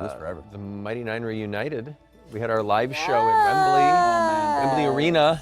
this forever. The Mighty Nein reunited. We had our live show in Wembley Arena.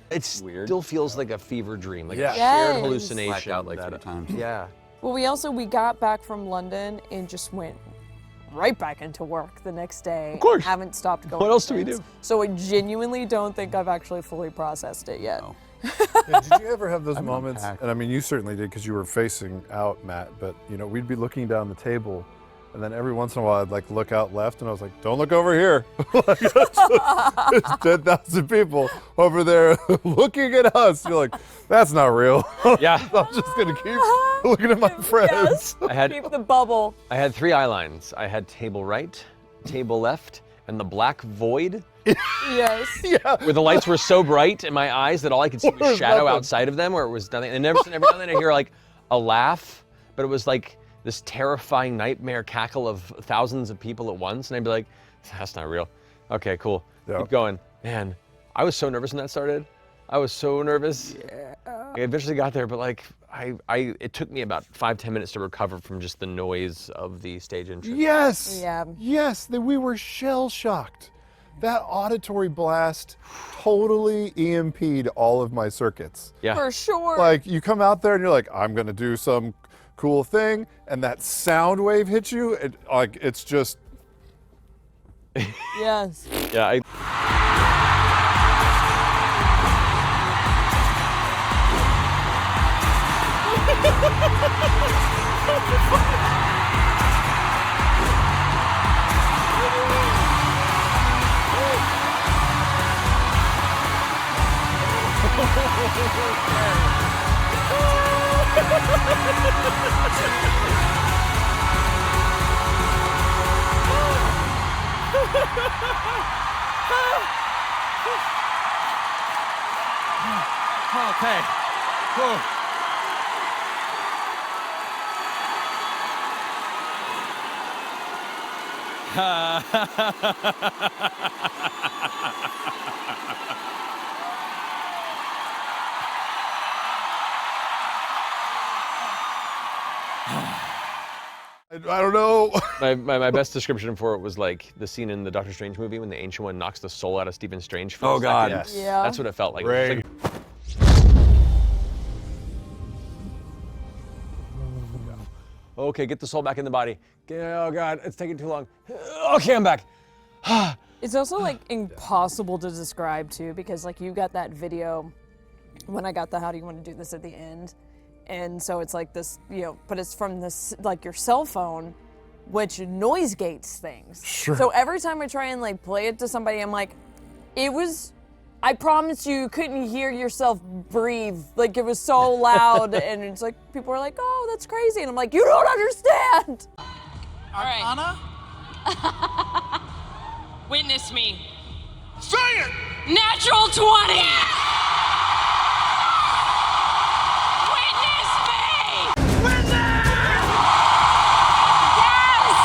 It still feels like a fever dream, like a shared hallucination. Blacked out like 3 times. Yeah. Well, we got back from London and just went right back into work the next day. Of course. Haven't stopped going. What else do we do? So I genuinely don't think I've actually fully processed it yet. No. Yeah, did you ever have those moments? unpacked. And I mean, you certainly did because you were facing out, Matt. But you know, we'd be looking down the table, and then every once in a while, I'd like look out left, and I was like, "Don't look over here." Like, there's 10,000 people over there looking at us. You're like, "That's not real." Yeah. I'm just gonna keep looking at my friends. Yes. Keep the bubble. I had 3 eye lines. I had table right, table left, and the black void. Yes. Yeah. Where the lights were so bright in my eyes that all I could see was There's shadow nothing. outside of them, where it was nothing. And every now and then I hear like a laugh, but it was like this terrifying nightmare cackle of thousands of people at once, and I'd be like, "That's not real." Okay, cool. Yeah. Keep going. Man, I was so nervous when that started. I was so nervous. Yeah. I eventually got there, but like it took me about 5-10 minutes to recover from just the noise of the stage entrance. Yes. Yeah. Yes. That we were shell shocked. That auditory blast totally EMP'd all of my circuits. Yeah. For sure. Like you come out there and you're like, I'm gonna do some cool thing, and that sound wave hits you. It's just. Yes. Yeah. Okay. Cool. I don't know. My best description for it was like the scene in the Doctor Strange movie when the Ancient One knocks the soul out of Stephen Strange for Oh, a God. second. Yes. Yeah. That's what it felt like. It Ray. was like, okay, get the soul back in the body. Oh God, it's taking too long. Okay, I'm back. It's also like impossible to describe too, because like you got that video when I got the "How do you want to do this" at the end, and so it's like this, but it's from this like your cell phone, which noise gates things. Sure. So every time I try and like play it to somebody, I'm like, I promise you couldn't hear yourself breathe. Like it was so loud, and it's like people are like, "Oh, that's crazy," and I'm like, "You don't understand." All right. Anna? Witness me. Say it! Natural 20! Witness me! Yes!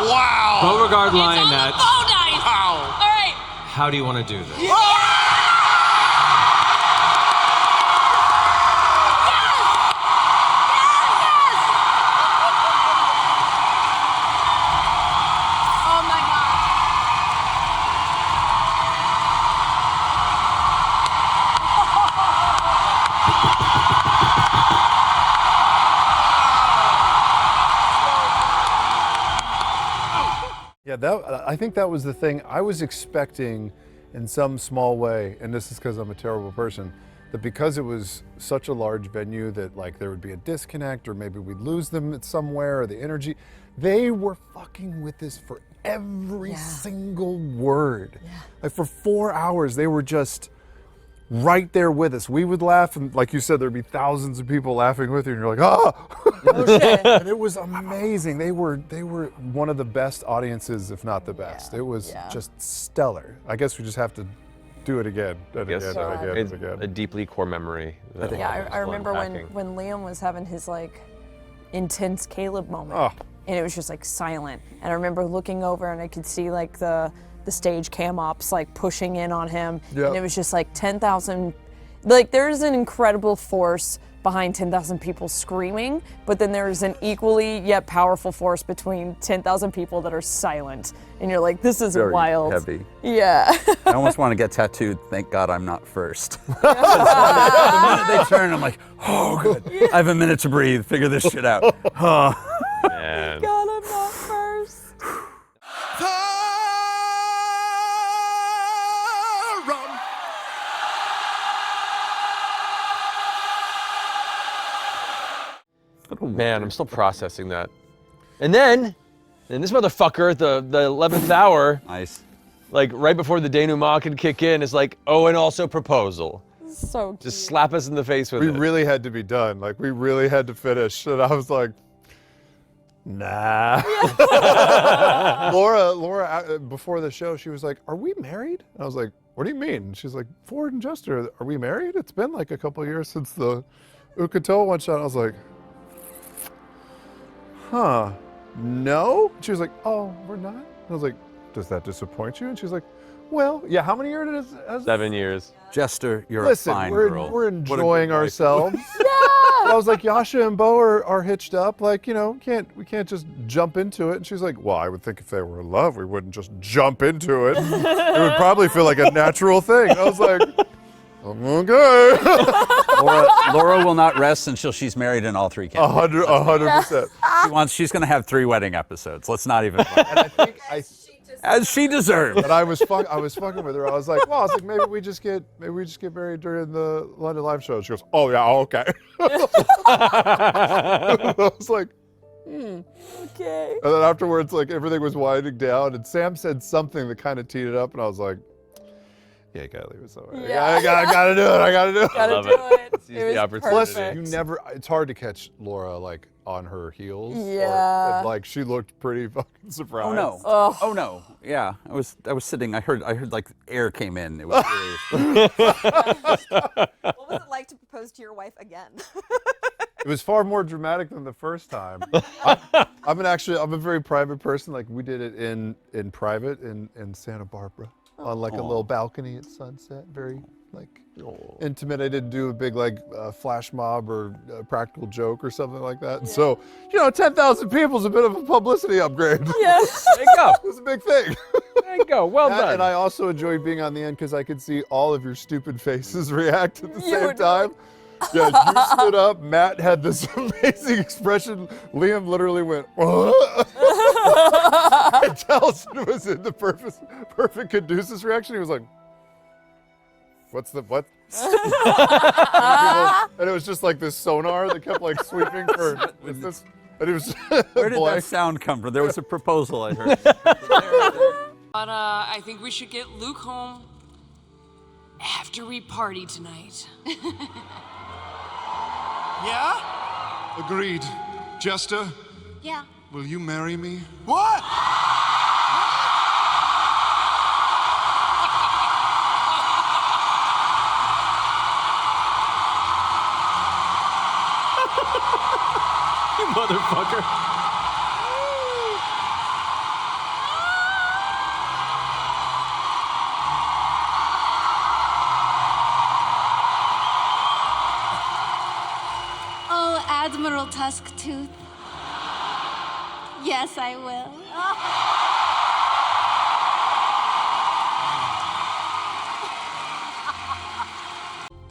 Wow! Beauregard line, It's on Matt. the phone dice. Wow! All right. How do you want to do this? Oh my God. Yeah, I think that was the thing. I was expecting in some small way, and this is because I'm a terrible person, that because it was such a large venue that like there would be a disconnect or maybe we'd lose them somewhere or the energy. They were fucking with this for every single word. Yeah. Like for 4 hours, they were just right there with us. We would laugh, and like you said, there'd be thousands of people laughing with you, and you're like, ah! And it was amazing. They were one of the best audiences, if not the best. It was just stellar. I guess we just have to do it again and Yes. again and again It's and again. a deeply core memory. that Yeah, was I remember unpacking. when Liam was having his like intense Caleb moment. Oh. And it was just like silent. And I remember looking over and I could see like the stage cam ops like pushing in on him. Yep. And it was just like 10,000, like there's an incredible force behind 10,000 people screaming, but then there's an equally yet powerful force between 10,000 people that are silent. And you're like, this is Very wild. heavy. Yeah. I almost want to get tattooed, thank God I'm not first. The minute they turn, I'm like, oh, good. I have a minute to breathe, figure this shit out. Oh. Man. God, I'm not first. Man, I'm still processing that. And then this motherfucker at the 11th hour, Nice. like right before the denouement could kick in, is like, oh, and also proposal. So cute. Just slap us in the face with We it. really had to be done. Like, we really had to finish. And I was like, nah. Laura, before the show, she was like, are we married? I was like, what do you mean? And she's like, Ford and Jester, are we married? It's been like a couple years since the Ukatoa one shot. I was like, huh, no? She was like, oh, we're not? I was like, does that disappoint you? And she's like, well, yeah, how many years has 7 years. Jester, you're Listen, a fine we're girl. we're What a good enjoying wife. ourselves. And I was like, Yasha and Bo are hitched up. Like, you know, we can't just jump into it. And she's like, well, I would think if they were in love, we wouldn't just jump into it. It would probably feel like a natural thing. I was like, okay. Laura will not rest until she's married in all three campaigns. 100%. She's going to have 3 wedding episodes. Let's not even. And I think As she deserves. but I was fucking with her. I was like, well, maybe we just get married during the London live show. She goes, oh yeah, okay. I was like, Okay. and then afterwards, like everything was winding down, and Sam said something that kind of teed it up, and I was like, yeah, you gotta leave it somewhere. Yeah. I gotta do it. I gotta do it. Gotta love do it. Seize It the was opportunity. perfect. It's hard to catch Laura like on her heels. Yeah. And, like she looked pretty fucking surprised. Oh no. Oh. Oh no. Yeah. I was sitting, I heard like air came in. It was really What was it like to propose to your wife again? It was far more dramatic than the first time. I'm a very private person. Like we did it in private in Santa Barbara on like a little balcony at sunset. Very like intimate. I didn't do a big like flash mob or practical joke or something like that. And so, 10,000 people is a bit of a publicity upgrade. Yeah. There you go. It was a big thing. There you go. Well done. And I also enjoyed being on the end because I could see all of your stupid faces react at the You same were time. Yeah, you stood up. Matt had this amazing expression. Liam literally went, what? And Taliesin was in the perfect Caduceus reaction. He was like, what's the what? And it was just like this sonar that kept like sweeping for what's this? And it was Where did blank. that sound come from? There was a proposal I heard. But I think we should get Luke home after we party tonight. Yeah? Agreed. Jester, Yeah. will you marry me? What? You motherfucker. Oh, Admiral Tusktooth. Yes, I will.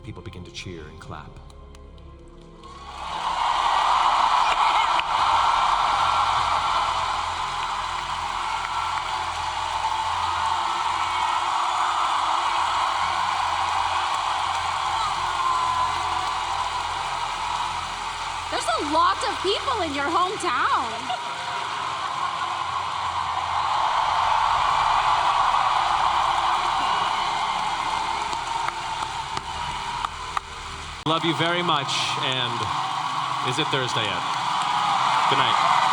People begin to cheer and clap. There's a lot of people in your hometown. Love you very much, and is it Thursday yet? Good night.